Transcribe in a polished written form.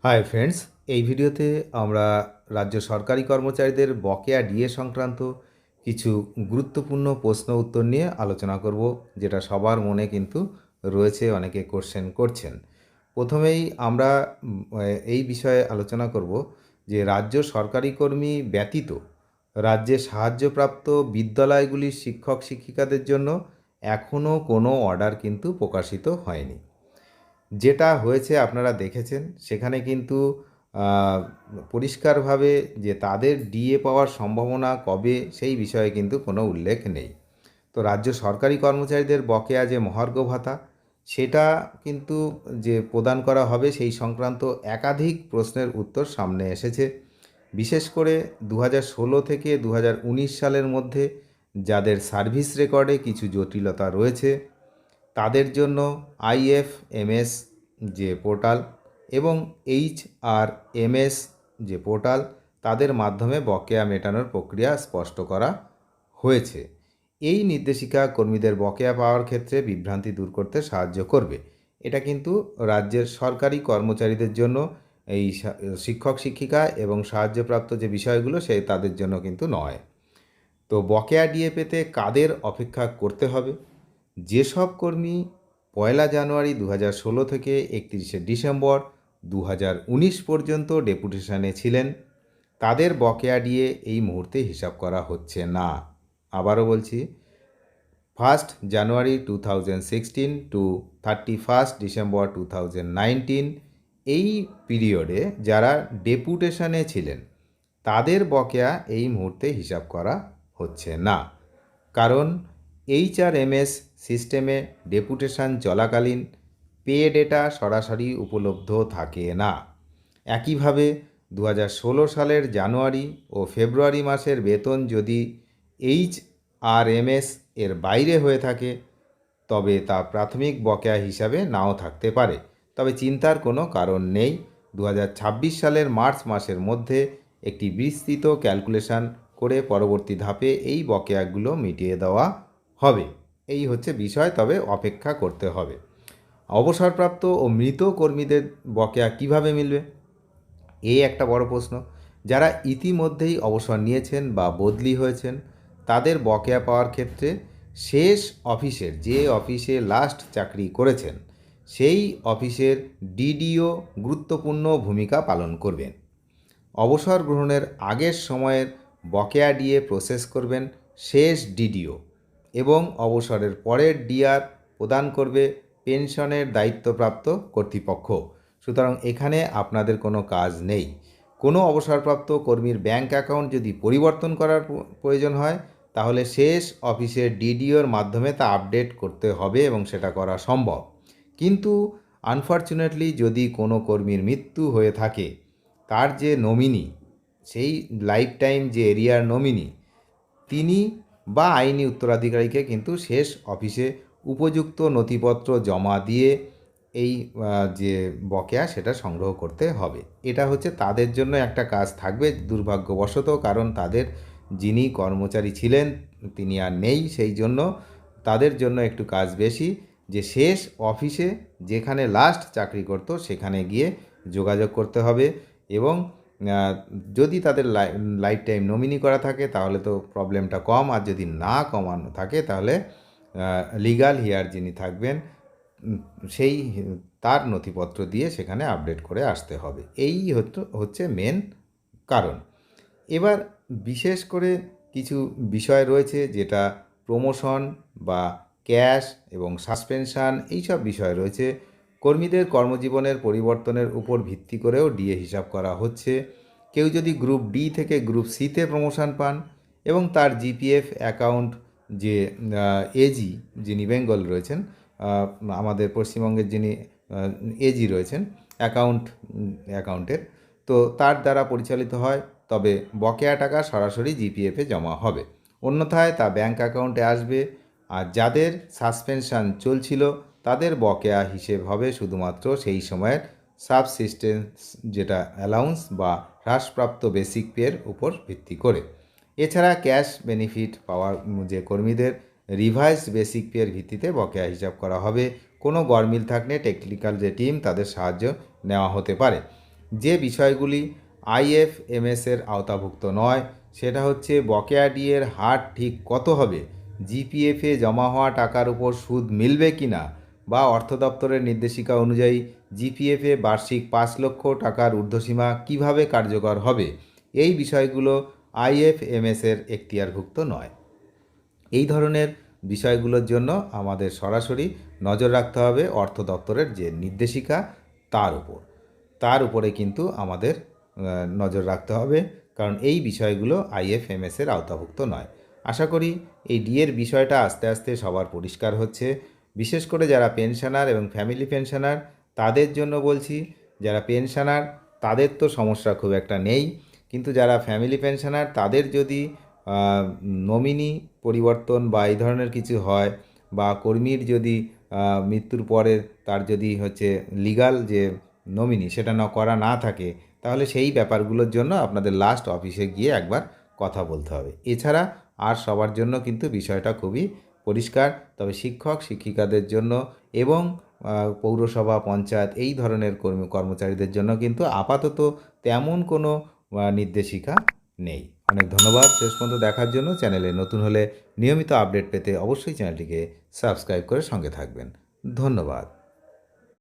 Hi friends, এই ভিডিওতে আমরা রাজ্য সরকারি কর্মচারীদের বকেয়া ডিএ সংক্রান্ত কিছু গুরুত্বপূর্ণ প্রশ্ন উত্তর নিয়ে আলোচনা করব, যেটা সবার মনে কিন্তু রয়েছে, অনেকে কোশ্চেন করছেন। প্রথমেই আমরা এই বিষয়ে আলোচনা করব যে রাজ্য সরকারি কর্মী ব্যতীত রাজ্যে সাহায্যপ্রাপ্ত বিদ্যালয়গুলির শিক্ষক শিক্ষিকাদের জন্য এখনও কোনো অর্ডার কিন্তু প্রকাশিত হয়নি। যেটা হয়েছে আপনারা দেখেছেন, সেখানে কিন্তু পরিষ্কারভাবে যে তাদের ডিএ পাওয়ার সম্ভাবনা কবে, সেই বিষয়ে কিন্তু কোনো উল্লেখ নেই। তো রাজ্য সরকারি কর্মচারীদের বকেয়া যে মহার্ঘ ভাতা, সেটা কিন্তু যে প্রদান করা হবে সেই সংক্রান্ত একাধিক প্রশ্নের উত্তর সামনে এসেছে। বিশেষ করে 2016 থেকে 2019 সালের মধ্যে যাদের সার্ভিস রেকর্ডে কিছু জটিলতা রয়েছে, তাদের জন্য IFMS যে পোর্টাল এবং HRMS যে পোর্টাল, তাদের মাধ্যমে বকেয়া মেটানোর প্রক্রিয়া স্পষ্ট করা হয়েছে। এই নির্দেশিকা কর্মীদের বকেয়া পাওয়ার ক্ষেত্রে বিভ্রান্তি দূর করতে সাহায্য করবে। এটা কিন্তু রাজ্যের সরকারি কর্মচারীদের জন্য, এই শিক্ষক শিক্ষিকা এবং সাহায্যপ্রাপ্ত যে বিষয়গুলো, সেই তাদের জন্য কিন্তু নয়। তো বকেয়া ডিএ পেতে কাদের অপেক্ষা করতে হবে? যেসব কর্মী 1 জানুয়ারি 2016 থেকে 31 ডিসেম্বর 2019 পর্যন্ত ডেপুটেশনে ছিলেন, তাদের বকেয়া ডিএ এই মুহূর্তে হিসাব করা হচ্ছে না। আবারও বলছি, 1 জানুয়ারি 2016 টু 31 ডিসেম্বর 2019 এই পিরিয়ডে যারা ডেপুটেশনে ছিলেন, তাদের বকেয়া এই মুহূর্তে হিসাব করা হচ্ছে না। কারণ HRMS সিস্টেমে ডেপুটেশন চলাকালীন পে ডেটা সরাসরি উপলব্ধ থাকে না। একইভাবে 2016 সালের জানুয়ারি ও ফেব্রুয়ারি মাসের বেতন যদি HRMS এর বাইরে হয়ে থাকে, তবে তা প্রাথমিক বকেয়া হিসাবে নাও থাকতে পারে। তবে চিন্তার কোনো কারণ নেই। 2026 সালের মার্চ মাসের মধ্যে একটি বিস্তৃত ক্যালকুলেশন করে পরবর্তী ধাপে এই বকেয়াগুলো মিটিয়ে দেওয়া হবে। এই হচ্ছে বিষয়, তবে অপেক্ষা করতে হবে। অবসরপ্রাপ্ত ও মৃত কর্মীদের বকেয়া কিভাবে মিলবে, এই একটা বড় প্রশ্ন। যারা ইতিমধ্যেই অবসর নিয়েছেন বা বদলি হয়েছেন, তাদের বকেয়া পাওয়ার ক্ষেত্রে শেষ অফিসের, যে অফিসে লাস্ট চাকরি করেছেন, সেই অফিসের ডিডিও গুরুত্বপূর্ণ ভূমিকা পালন করবেন। অবসর গ্রহণের আগের সময়ের বকেয়া ডিএ প্রসেস করবেন শেষ ডিডিও, এবং অবসরের পরের ডিআর প্রদান করবে পেনশনের দায়িত্বপ্রাপ্ত কর্তৃপক্ষ। সুতরাং এখানে আপনাদের কোনো কাজ নেই। কোনো অবসরপ্রাপ্ত কর্মীর ব্যাংক অ্যাকাউন্ট যদি পরিবর্তন করার প্রয়োজন হয়, তাহলে শেষ অফিসের ডিডিওর মাধ্যমে তা আপডেট করতে হবে এবং সেটা করা সম্ভব। কিন্তু আনফর্চুনেটলি যদি কোনো কর্মীর মৃত্যু হয়ে থাকে, তার যে নমিনি, সেই লাইফ টাইম যে এরিয়ার নমিনি, তিনি বা আইনি উত্তরাধিকারীকে কিন্তু শেষ অফিসে উপযুক্ত নথিপত্র জমা দিয়ে এই যে বকেয়া, সেটা সংগ্রহ করতে হবে। এটা হচ্ছে তাদের জন্য একটা কাজ থাকবে, দুর্ভাগ্যবশত, কারণ তাদের যিনি কর্মচারী ছিলেন তিনি আর নেই, সেই জন্য তাদের জন্য একটু কাজ বেশি, যে শেষ অফিসে যেখানে লাস্ট চাকরি করত সেখানে গিয়ে যোগাযোগ করতে হবে। এবং যদি তাদের লাইফ টাইম নমিনি করা থাকে তাহলে তো প্রবলেমটা কম, আর যদি না কমানো থাকে তাহলে লিগ্যাল হিয়ার যিনি থাকবেন, সেই তার নথিপত্র দিয়ে সেখানে আপডেট করে আসতে হবে। এই হচ্ছে মেন কারণ। এবার বিশেষ করে কিছু বিষয় রয়েছে, যেটা প্রমোশন বা ক্যাশ এবং সাসপেনশন, এইসব বিষয় রয়েছে। কর্মীদের কর্মজীবনের পরিবর্তনের উপর ভিত্তি করেও ডিএ হিসাব করা হচ্ছে। কেউ যদি গ্রুপ ডি থেকে গ্রুপ সিতে প্রমোশন পান এবং তার জিপিএফ অ্যাকাউন্ট, যে এজি যিনি বেঙ্গল রয়েছেন, আমাদের পশ্চিমবঙ্গের যিনি এজি রয়েছেন অ্যাকাউন্টের, তো তার দ্বারা পরিচালিত হয়, তবে বকেয়া টাকা সরাসরি জিপিএফে জমা হবে, অন্যথায় তা ব্যাংক অ্যাকাউন্টে আসবে। আর যাদের সাসপেনশন চলছিল, তাদের বকেয়া হিসেব হবে শুধুমাত্র সেই সময়ের সাবসিস্টেন্স, যেটা অ্যালাউন্স বা হ্রাসপ্রাপ্ত বেসিক পের উপর ভিত্তি করে। এছাড়া ক্যাশ বেনিফিট পাওয়ার যে কর্মীদের রিভাইসড বেসিক পের ভিত্তিতে বকেয়া হিসাব করা হবে। কোনো গরমিল থাকলে টেকনিক্যাল যে টিম, তাদের সাহায্য নেওয়া হতে পারে। যে বিষয়গুলি আইএফএমএস এর আওতাভুক্ত নয় সেটা হচ্ছে বকেয়া ডিএর হার ঠিক কত হবে, জিপিএফে জমা হওয়া টাকার উপর সুদ মিলবে কি না, বা অর্থ দপ্তরের নির্দেশিকা অনুযায়ী জিপিএফে বার্ষিক 5 লক্ষ টাকার ঊর্ধ্বসীমা কিভাবে কার্যকর হবে, এই বিষয়গুলো আইএফএমএস এর এখতিয়ারভুক্ত নয়। এই ধরনের বিষয়গুলোর জন্য আমাদের সরাসরি নজর রাখতে হবে অর্থ দপ্তরের যে নির্দেশিকা তার উপরে কিন্তু আমাদের নজর রাখতে হবে, কারণ এই বিষয়গুলো আইএফএমএস এর আওতাভুক্ত নয়। আশা করি এই ডিএর বিষয়টা আস্তে আস্তে সবার পরিষ্কার হচ্ছে। বিশেষ করে যারা পেনশনার এবং ফ্যামিলি পেনশনার তাদের জন্য বলছি, যারা পেনশনার তাদের তো সমস্যা খুব একটা নেই, কিন্তু যারা ফ্যামিলি পেনশনার তাদের যদি নমিনি পরিবর্তন বা এই ধরনের কিছু হয়, বা কর্মীর যদি মৃত্যুর পরে তার যদি হচ্ছে লিগাল যে নমিনি সেটা করা না থাকে, তাহলে সেই ব্যাপারগুলোর জন্য আপনাদের লাস্ট অফিসে গিয়ে একবার কথা বলতে হবে। এছাড়া আর সবার জন্য কিন্তু বিষয়টা খুবই পরিষ্কার। তবে শিক্ষক শিক্ষিকাদের জন্য এবং পৌরসভা পঞ্চায়েত এই ধরনের কর্মচারীদের জন্য কিন্তু আপাতত তেমন কোনো নির্দেশিকা নেই। অনেক ধন্যবাদ শেষ পর্যন্ত দেখার জন্য। চ্যানেলে নতুন হলে নিয়মিত আপডেট পেতে অবশ্যই চ্যানেলটিকে সাবস্ক্রাইব করে সঙ্গে থাকবেন। ধন্যবাদ।